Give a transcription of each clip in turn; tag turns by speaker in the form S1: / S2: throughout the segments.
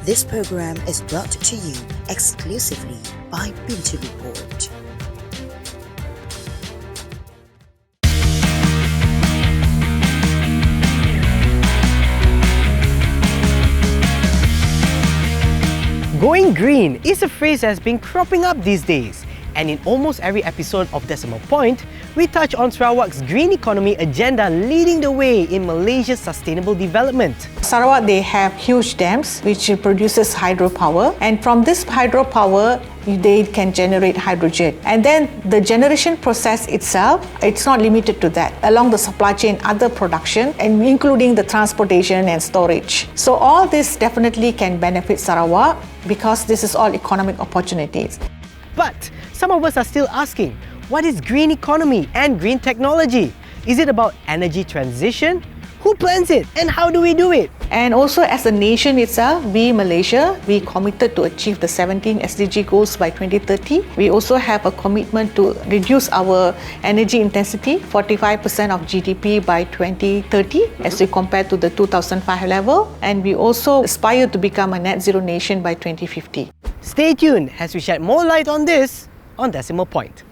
S1: This program is brought to you exclusively by Binti Report.
S2: Going green is a phrase that's been cropping up these days. And in almost every episode of Decimal Point, we touch on Sarawak's green economy agenda leading the way in Malaysia's sustainable development.
S3: Sarawak, they have huge dams which produces hydropower, and from this hydropower they can generate hydrogen. And then the generation process itself, it's not limited to that. Along the supply chain, other production, and including the transportation and storage. So all this definitely can benefit Sarawak because this is all economic opportunities.
S2: But some of us are still asking, what is green economy and green technology? Is it about energy transition? Who plans it and how do we do it?
S3: And also as a nation itself, we Malaysia, we committed to achieve the 17 SDG goals by 2030. We also have a commitment to reduce our energy intensity, 45% of GDP by 2030 as we compare to the 2005 level. And we also aspire to become a net zero nation by 2050.
S2: Stay tuned as we shed more light on this on Decimal Point.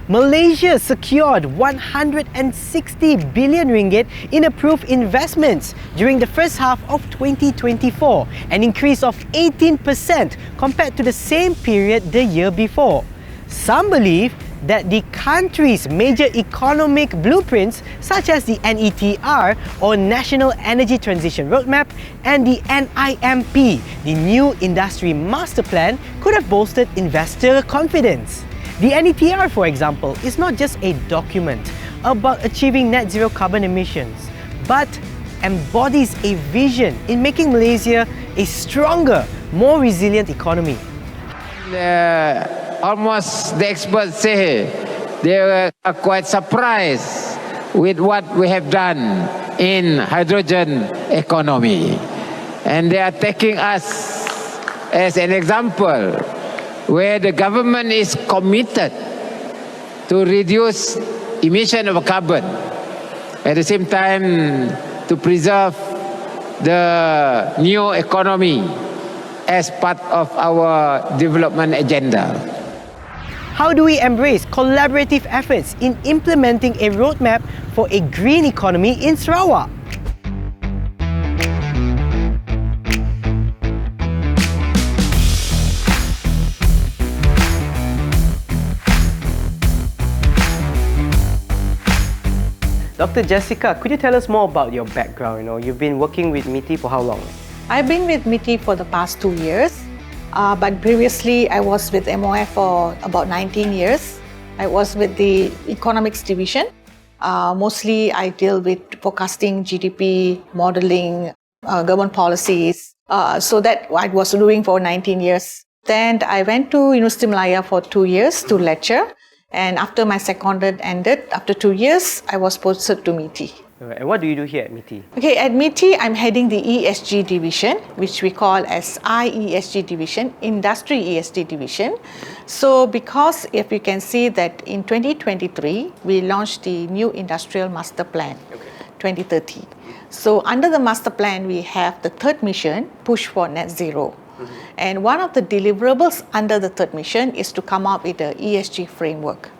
S2: Malaysia secured 160 billion ringgit in approved investments during the first half of 2024, an increase of 18% compared to the same period the year before. Some believe that the country's major economic blueprints such as the NETR or National Energy Transition Roadmap and the NIMP, the New Industry Master Plan, could have bolstered investor confidence. The NETR, for example, is not just a document about achieving net zero carbon emissions, but embodies a vision in making Malaysia a stronger, more resilient economy.
S4: Almost the experts say they were quite surprised with what we have done in hydrogen economy. And they are taking us as an example where the government is committed to reduce emission of carbon, at the same time to preserve the new economy as part of our development agenda.
S2: How do we embrace collaborative efforts in implementing a roadmap for a green economy in Sarawak? Dr. Jessica, could you tell us more about your background? You've been working with MITI for how long?
S3: I've been with MITI for the past 2 years, but previously I was with MOF for about 19 years. I was with the economics division. Mostly I deal with forecasting, GDP, modeling, government policies. So that I was doing for 19 years. Then I went to University of Malaya for 2 years to lecture. And after my secondate ended, after 2 years, I was posted to MITI.
S2: And what do you do here at MITI?
S3: Okay, at MITI, I'm heading the ESG division, which we call as IESG division, Industry ESG division. So because if you can see that in 2023, we launched the new Industrial Master Plan, 2030. So under the master plan, we have the third mission, push for net zero. And one of the deliverables under the third mission is to come up with the ESG framework.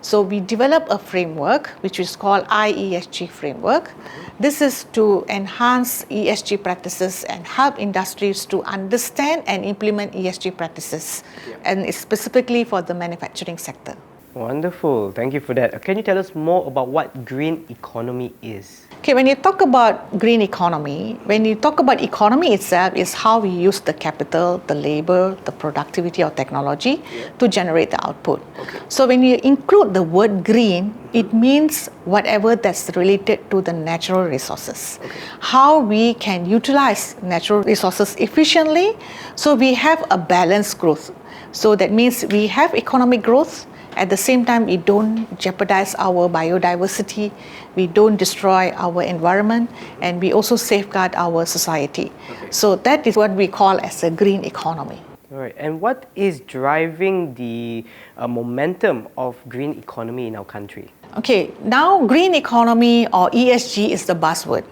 S3: So we developed a framework which is called IESG framework. This is to enhance ESG practices and help industries to understand and implement ESG practices, and it's specifically for the manufacturing sector.
S2: Wonderful. Thank you for that. Can you tell us more about what green economy is?
S3: Okay, when you talk about green economy, when you talk about economy itself, is how we use the capital, the labor, the productivity or technology to generate the output. So when you include the word green, it means whatever that's related to the natural resources. How we can utilize natural resources efficiently so we have a balanced growth. So that means we have economic growth. At the same time, we don't jeopardize our biodiversity, we don't destroy our environment, and we also safeguard our society. So that is what we call as a green economy.
S2: All right. And what is driving the momentum of green economy in our country?
S3: Okay, now green economy or ESG is the buzzword.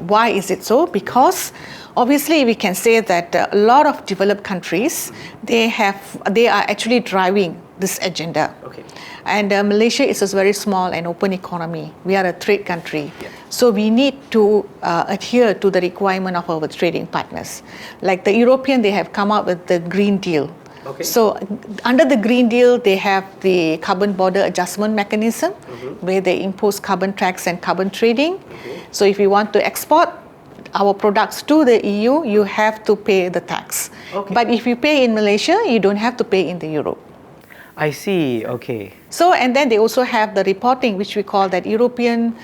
S3: Why is it so? Because obviously we can say that a lot of developed countries, they are actually driving this agenda. And Malaysia is a very small and open economy. We are a trade country. So we need to adhere to the requirement of our trading partners. Like the European, they have come up with the Green Deal. So under the Green Deal, they have the carbon border adjustment mechanism where they impose carbon tax and carbon trading. So if you want to export our products to the EU, you have to pay the tax. But if you pay in Malaysia, you don't have to pay in the Europe.
S2: I see, okay.
S3: So, and then they also have the reporting, which we call that European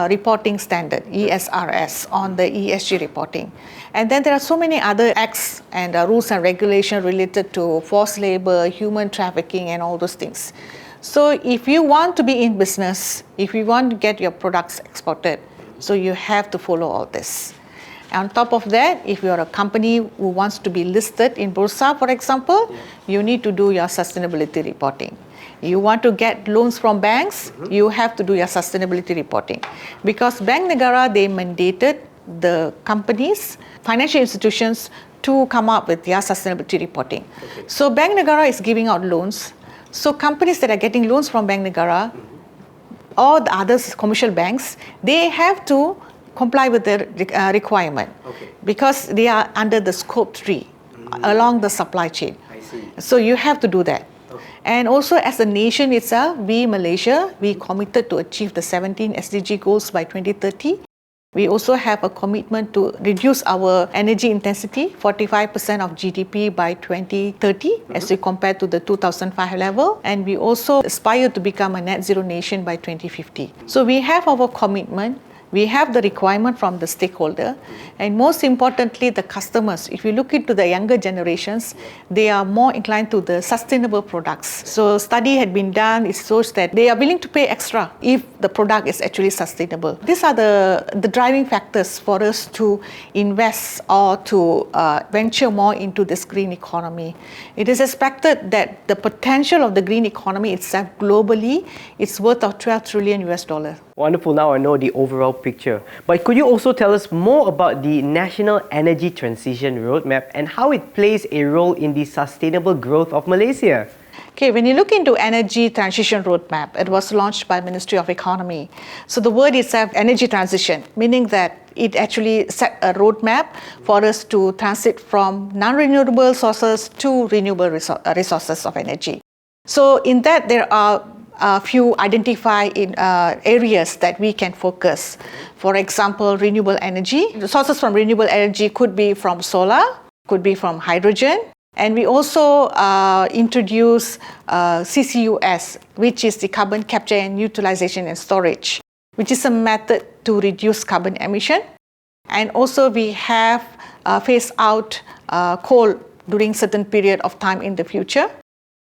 S3: reporting standard, ESRS, on the ESG reporting. And then there are so many other acts and rules and regulations related to forced labor, human trafficking, and all those things. So if you want to be in business, if you want to get your products exported, so you have to follow all this. On top of that, if you're a company who wants to be listed in Bursa, for example, you need to do your sustainability reporting. You want to get loans from banks, you have to do your sustainability reporting. Because Bank Negara, they mandated the companies, financial institutions to come up with their sustainability reporting. So Bank Negara is giving out loans. So companies that are getting loans from Bank Negara or the other commercial banks, they have to comply with the requirement because they are under the scope 3 along the supply chain. So you have to do that. And also as a nation itself, we Malaysia, we committed to achieve the 17 SDG goals by 2030. We also have a commitment to reduce our energy intensity, 45% of GDP by 2030 as we compare to the 2005 level. And we also aspire to become a net zero nation by 2050. So we have our commitment. We have the requirement from the stakeholder, and most importantly, the customers. If you look into the younger generations, they are more inclined to the sustainable products. So study had been done, it shows that they are willing to pay extra if the product is actually sustainable. These are the driving factors for us to invest or to venture more into this green economy. It is expected that the potential of the green economy itself globally is worth of $12 trillion US.
S2: Wonderful, now I know the overall picture. But could you also tell us more about the National Energy Transition Roadmap and how it plays a role in the sustainable growth of Malaysia?
S3: Okay, when you look into Energy Transition Roadmap, it was launched by Ministry of Economy. So the word itself, energy transition, meaning that it actually set a roadmap for us to transit from non-renewable sources to renewable resources of energy. So in that, there are a few identified areas that we can focus. For example, renewable energy. The sources from renewable energy could be from solar, could be from hydrogen. And we also introduce CCUS, which is the carbon capture and utilization and storage, which is a method to reduce carbon emission. And also we have phased out coal during certain period of time in the future.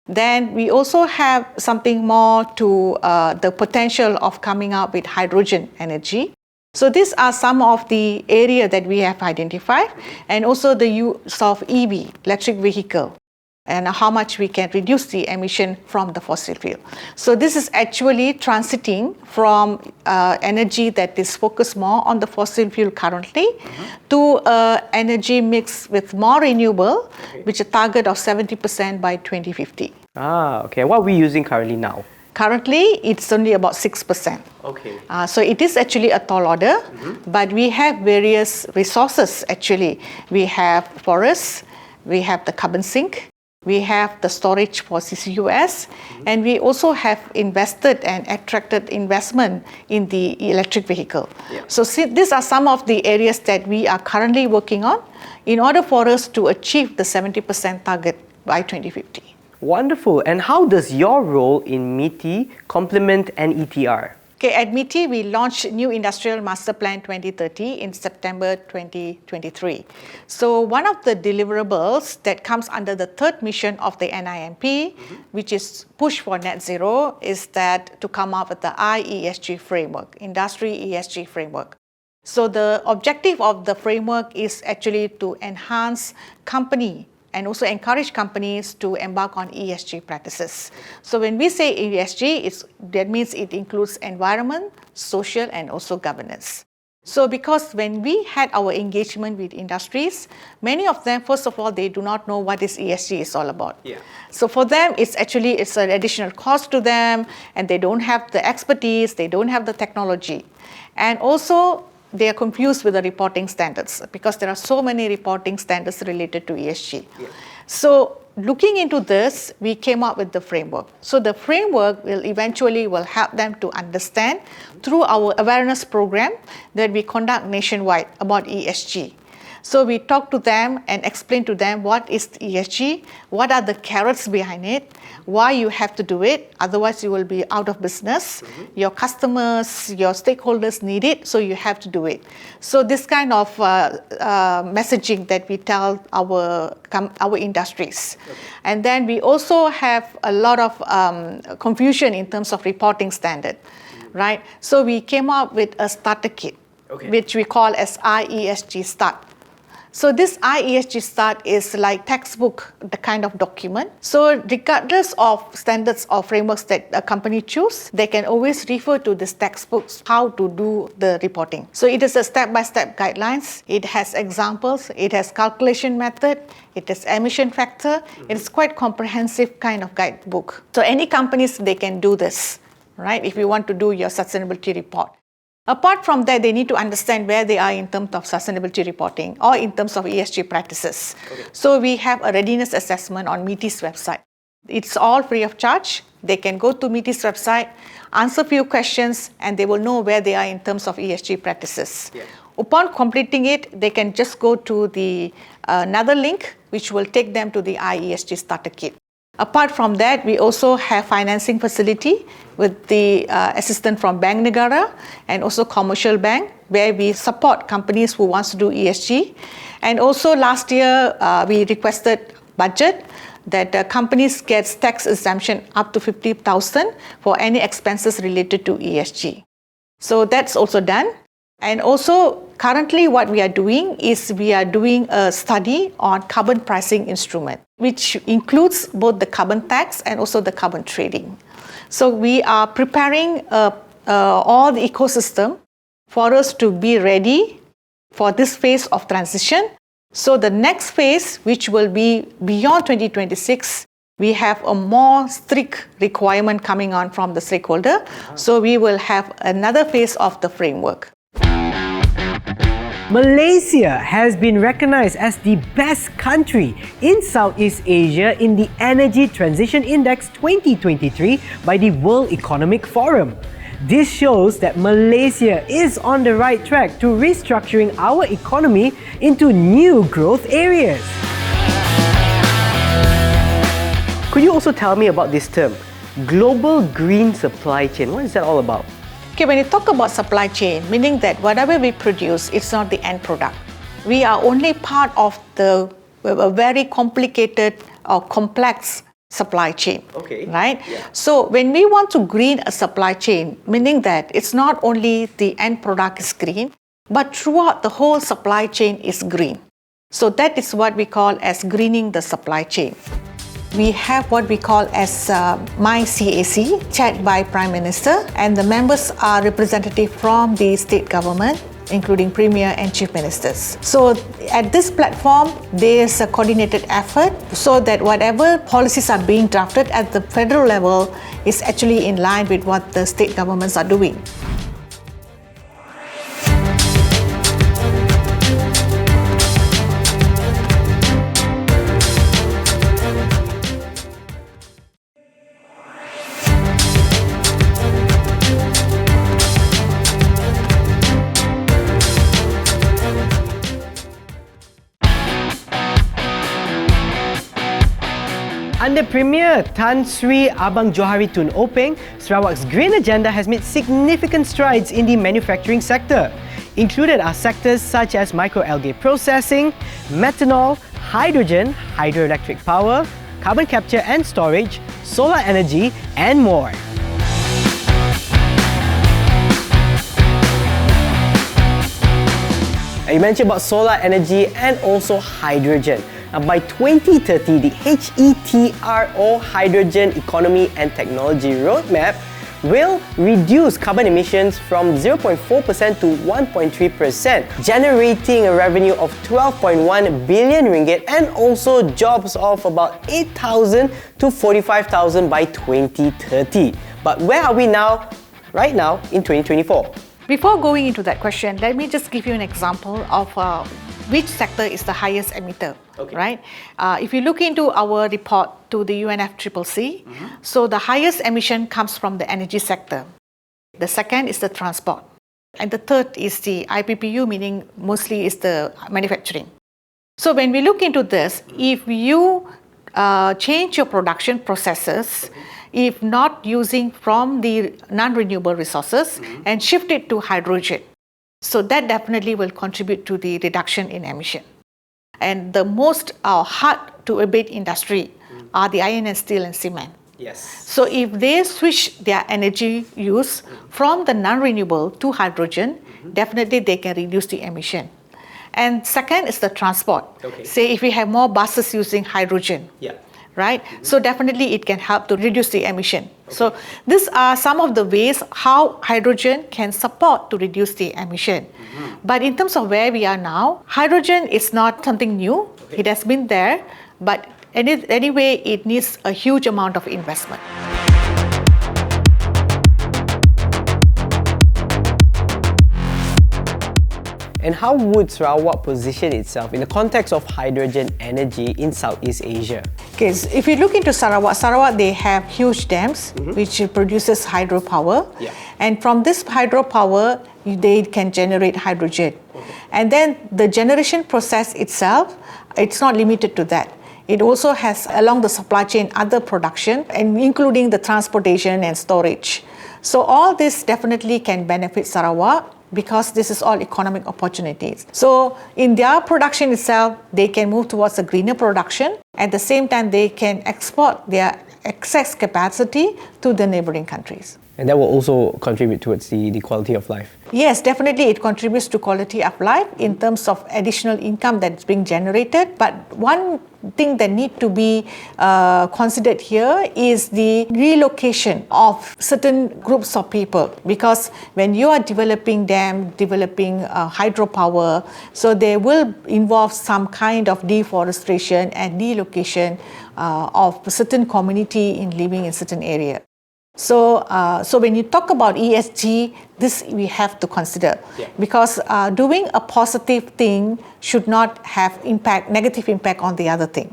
S3: Then we also have something more to the potential of coming up with hydrogen energy. So these are some of the areas that we have identified, and also the use of EV, electric vehicle, and how much we can reduce the emission from the fossil fuel. So this is actually transiting from energy that is focused more on the fossil fuel currently to energy mix with more renewable, which a target of 70% by 2050.
S2: Okay. What are we using currently now?
S3: Currently, it's only about 6%.
S2: Okay.
S3: So it is actually a tall order, but we have various resources actually. We have forests, we have the carbon sink, We have the storage for CCUS, and we also have invested and attracted investment in the electric vehicle. So these are some of the areas that we are currently working on in order for us to achieve the 70% target by 2050.
S2: Wonderful. And how does your role in MITI complement NETR?
S3: Okay, at MITI, we launched New Industrial Master Plan 2030 in September 2023. So one of the deliverables that comes under the third mission of the NIMP, which is push for net zero, is that to come up with the IESG framework, Industry ESG framework. So the objective of the framework is actually to enhance company and also encourage companies to embark on ESG practices. So when we say ESG, that means it includes environment, social, and also governance. So because when we had our engagement with industries, many of them, first of all, they do not know what is ESG is all about. So for them, it's an additional cost to them, and they don't have the expertise, they don't have the technology. And also, they are confused with the reporting standards because there are so many reporting standards related to ESG. So looking into this, we came up with the framework. So the framework will eventually help them to understand through our awareness program that we conduct nationwide about ESG. So we talk to them and explain to them what is ESG, what are the carrots behind it, why you have to do it, otherwise you will be out of business. Your customers, your stakeholders need it, so you have to do it. So this kind of messaging that we tell our industries. And then we also have a lot of confusion in terms of reporting standard, right? So we came up with a starter kit, which we call as IESG Start. So this IESG Start is like textbook, the kind of document. So regardless of standards or frameworks that a company choose, they can always refer to this textbooks, how to do the reporting. So it is a step-by-step guidelines. It has examples. It has calculation method. It has emission factor. It is quite comprehensive kind of guidebook. So any companies, they can do this, right? If you want to do your sustainability report. Apart from that, they need to understand where they are in terms of sustainability reporting or in terms of ESG practices. So we have a readiness assessment on MITI's website. It's all free of charge. They can go to MITI's website, answer a few questions, and they will know where they are in terms of ESG practices. Upon completing it, they can just go to the another link, which will take them to the IESG Starter Kit. Apart from that, we also have financing facility with the assistance from Bank Negara and also Commercial Bank, where we support companies who wants to do ESG. And also last year, we requested budget that companies get tax exemption up to 50,000 for any expenses related to ESG. So that's also done. And also, currently what we are doing is we are doing a study on carbon pricing instrument, which includes both the carbon tax and also the carbon trading. So we are preparing all the ecosystem for us to be ready for this phase of transition. So the next phase, which will be beyond 2026, we have a more strict requirement coming on from the stakeholder. So we will have another phase of the framework.
S2: Malaysia has been recognized as the best country in Southeast Asia in the Energy Transition Index 2023 by the World Economic Forum. This shows that Malaysia is on the right track to restructuring our economy into new growth areas. Could you also tell me about this term, global green supply chain? What is that all about?
S3: Okay, when you talk about supply chain, meaning that whatever we produce, it's not the end product. We are only part of a very complicated or complex supply chain, right? So when we want to green a supply chain, meaning that it's not only the end product is green, but throughout the whole supply chain is green. So that is what we call as greening the supply chain. We have what we call as MyCAC, chaired by Prime Minister, and the members are representative from the state government, including Premier and Chief Ministers. So at this platform, there's a coordinated effort so that whatever policies are being drafted at the federal level is actually in line with what the state governments are doing.
S2: Under Premier Tan Sri Abang Johari Tun Openg, Sarawak's green agenda has made significant strides in the manufacturing sector. Included are sectors such as microalgae processing, methanol, hydrogen, hydroelectric power, carbon capture and storage, solar energy, and more. You mentioned about solar energy and also hydrogen. Now, by 2030, the HETR or Hydrogen Economy and Technology Roadmap will reduce carbon emissions from 0.4% to 1.3%, generating a revenue of 12.1 billion ringgit and also jobs of about 8,000 to 45,000 by 2030. But where are we now, right now, in 2024?
S3: Before going into that question, let me just give you an example of which sector is the highest emitter, right? If you look into our report to the UNFCCC, so the highest emission comes from the energy sector. The second is the transport. And the third is the IPPU, meaning mostly is the manufacturing. So when we look into this, if you change your production processes, if not using from the non-renewable resources and shift it to hydrogen, so that definitely will contribute to the reduction in emission. And the most hard to abate industry are the iron and steel and cement.
S2: Yes.
S3: So if they switch their energy use from the non-renewable to hydrogen, definitely they can reduce the emission. And second is the transport. Say if we have more buses using hydrogen, right? So definitely it can help to reduce the emission. So these are some of the ways how hydrogen can support to reduce the emission. But in terms of where we are now, hydrogen is not something new. It has been there, but anyway, it needs a huge amount of investment.
S2: And how would Sarawak position itself in the context of hydrogen energy in Southeast Asia?
S3: Okay, so if you look into Sarawak, they have huge dams which produces hydropower. And from this hydropower, they can generate hydrogen. And then the generation process itself, it's not limited to that. It also has along the supply chain other production, and including the transportation and storage. So all this definitely can benefit Sarawak, because this is all economic opportunities. So in their production itself, they can move towards a greener production. At the same time, they can export their excess capacity to the neighboring countries.
S2: And that will also contribute towards the quality of life.
S3: Yes, definitely it contributes to quality of life in terms of additional income that's being generated. But one thing that need to be considered here is the relocation of certain groups of people, because when you are developing hydropower, so they will involve some kind of deforestation and relocation of certain community in living in certain area. So when you talk about ESG, this we have to consider, because doing a positive thing should not have negative impact on the other thing.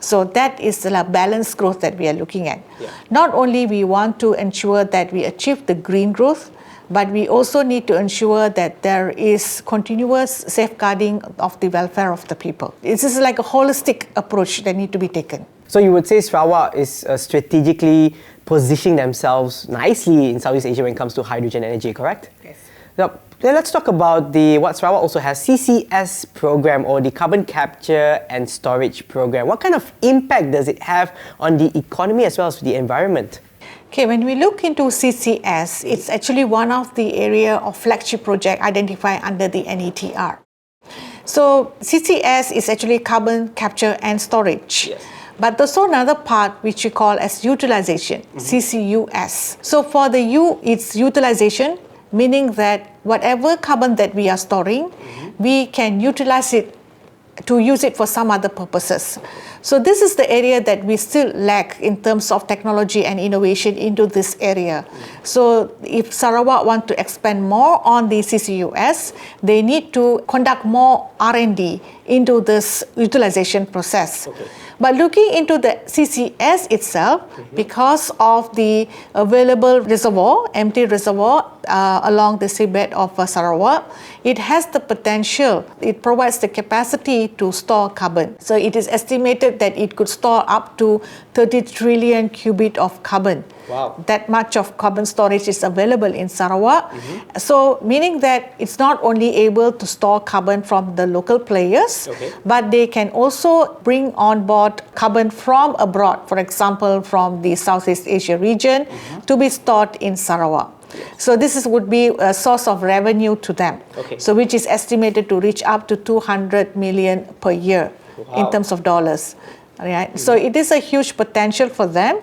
S3: So that is the balanced growth that we are looking at. Not only we want to ensure that we achieve the green growth, but we also need to ensure that there is continuous safeguarding of the welfare of the people. This is like a holistic approach that need to be taken.
S2: So you would say Sarawak is strategically positioning themselves nicely in Southeast Asia when it comes to hydrogen energy, correct?
S3: Yes.
S2: Now, then let's talk about what Sarawak also has, CCS program, or the Carbon Capture and Storage program. What kind of impact does it have on the economy as well as the environment?
S3: Okay, when we look into CCS, it's actually one of the area of flagship project identified under the NETR. So CCS is actually carbon capture and storage. But there's also another part which we call as utilization, CCUS. So for the U, it's utilization, meaning that whatever carbon that we are storing, we can utilize it to use it for some other purposes. So this is the area that we still lack in terms of technology and innovation into this area. So if Sarawak want to expand more on the CCUS, they need to conduct more R&D into this utilization process. But looking into the CCS itself, because of the available reservoir, empty reservoir along the seabed of Sarawak, it has the potential, it provides the capacity to store carbon. So it is estimated that it could store up to 30 trillion cubic of carbon.
S2: Wow.
S3: That much of carbon storage is available in Sarawak. So meaning that it's not only able to store carbon from the local players, but they can also bring on board carbon from abroad, for example, from the Southeast Asia region, to be stored in Sarawak. So this would be a source of revenue to them. So which is estimated to reach up to 200 million per year in terms of dollars. Right? So it is a huge potential for them.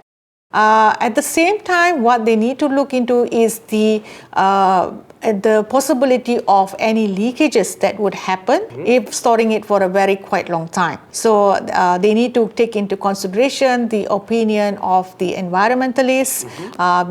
S3: At the same time, what they need to look into is the possibility of any leakages that would happen if storing it for a very quite long time. So they need to take into consideration the opinion of the environmentalists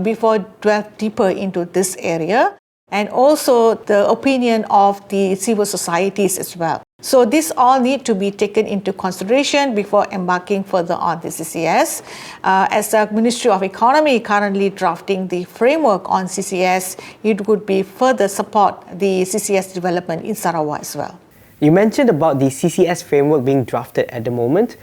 S3: before delve deeper into this area, and also the opinion of the civil societies as well. So this all need to be taken into consideration before embarking further on the CCS. As the Ministry of Economy currently drafting the framework on CCS, it would be further support the CCS development in Sarawak as well.
S2: You mentioned about the CCS framework being drafted at the moment.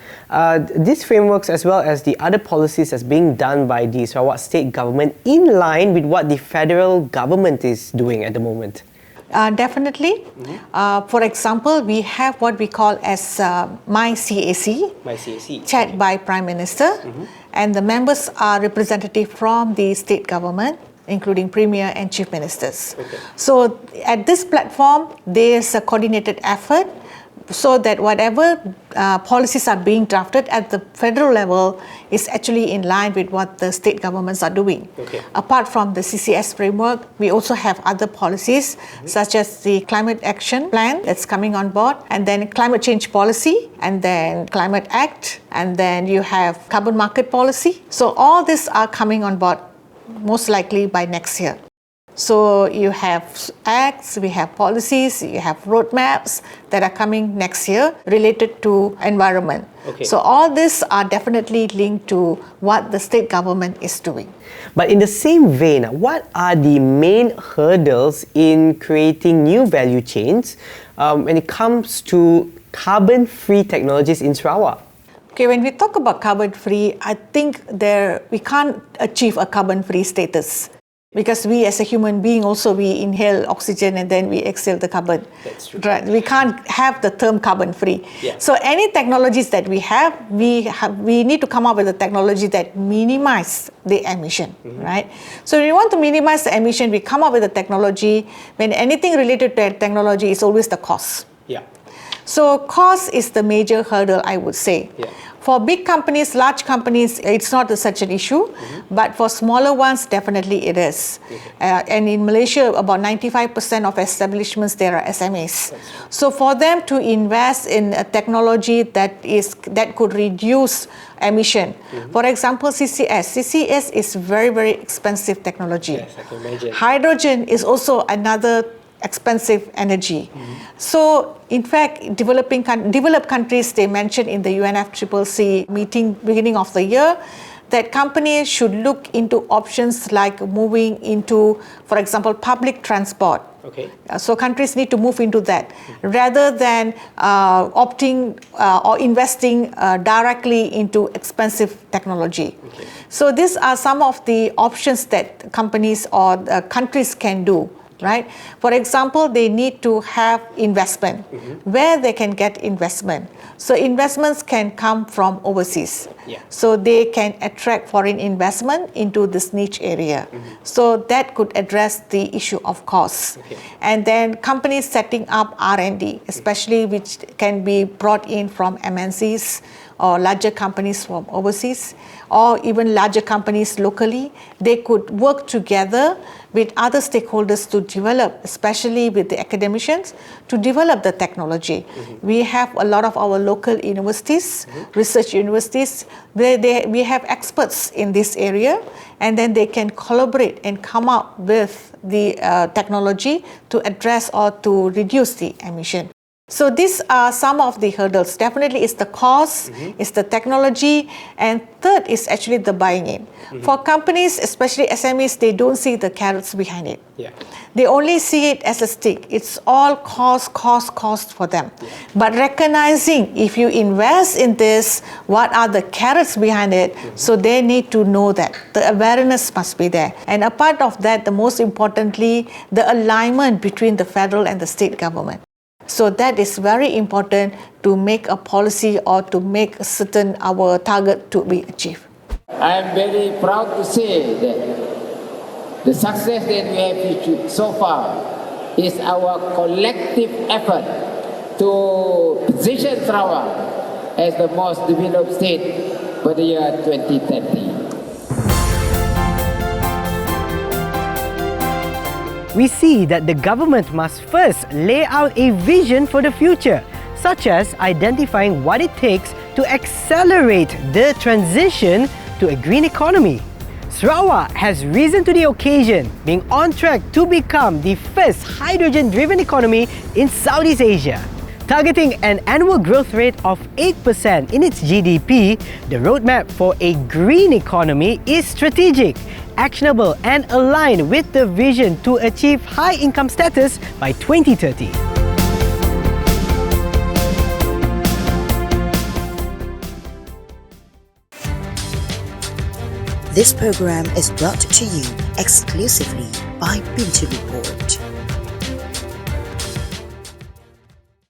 S2: These frameworks, as well as the other policies that's being done by the Sarawak state government, in line with what the federal government is doing at the moment?
S3: Definitely. For example, we have what we call as MyCAC, chaired by Prime Minister, and the members are representative from the state government, including Premier and Chief Ministers. So at this platform, there's a coordinated effort so that whatever policies are being drafted at the federal level is actually in line with what the state governments are doing. Apart from the CCS framework, we also have other policies such as the climate action plan that's coming on board, and then climate change policy, and then climate act, and then you have carbon market policy. So all these are coming on board most likely by next year. So you have acts, we have policies, you have roadmaps that are coming next year related to environment. So all these are definitely linked to what the state government is doing.
S2: But in the same vein, what are the main hurdles in creating new value chains when it comes to carbon-free technologies in Sarawak?
S3: Okay, when we talk about carbon-free, I think we can't achieve a carbon-free status. Because we as a human being also, we inhale oxygen and then we exhale the carbon.
S2: That's true.
S3: Right? We can't have the term carbon-free. So any technologies that we have, we need to come up with a technology that minimize the emission, right? So when we want to minimize the emission, we come up with a technology. When anything related to technology is always the cost. So cost is the major hurdle, I would say. For big companies, large companies, it's not such an issue, but for smaller ones, definitely it is. And in Malaysia, about 95% of establishments, there are SMEs. So for them to invest in a technology that could reduce emission, for example, CCS is very, very expensive technology.
S2: Yes, I can imagine.
S3: Hydrogen is also another expensive energy. So in fact, developed countries, they mentioned in the UNFCCC meeting beginning of the year that companies should look into options like moving into, for example, public transport. So countries need to move into that rather than opting or investing directly into expensive technology. So these are some of the options that companies or countries can do. Right? For example, they need to have investment. Where they can get investment. So investments can come from overseas. So they can attract foreign investment into this niche area. So that could address the issue of costs. And then companies setting up R&D, especially which can be brought in from MNCs or larger companies from overseas, or even larger companies locally, they could work together with other stakeholders to develop, especially with the academicians, to develop the technology. We have a lot of our local universities, research universities, where we have experts in this area, and then they can collaborate and come up with the technology to address or to reduce the emission. So these are some of the hurdles. Definitely it's the cost, it's the technology, and third is actually the buying in. For companies, especially SMEs, they don't see the carrots behind it. They only see it as a stick. It's all cost for them. But recognizing if you invest in this, what are the carrots behind it? So they need to know that. The awareness must be there. And apart of that, the most importantly, the alignment between the federal and the state government. So that is very important to make a policy or to make a certain our target to be achieved.
S4: I am very proud to say that the success that we have achieved so far is our collective effort to position Sarawak as the most developed state for the year 2030.
S2: We see that the government must first lay out a vision for the future, such as identifying what it takes to accelerate the transition to a green economy. Sarawak has risen to the occasion, being on track to become the first hydrogen-driven economy in Southeast Asia. Targeting an annual growth rate of 8% in its GDP, the roadmap for a green economy is strategic, actionable and aligned with the vision to achieve high income status by 2030.
S1: This program is brought to you exclusively by Bintu Report.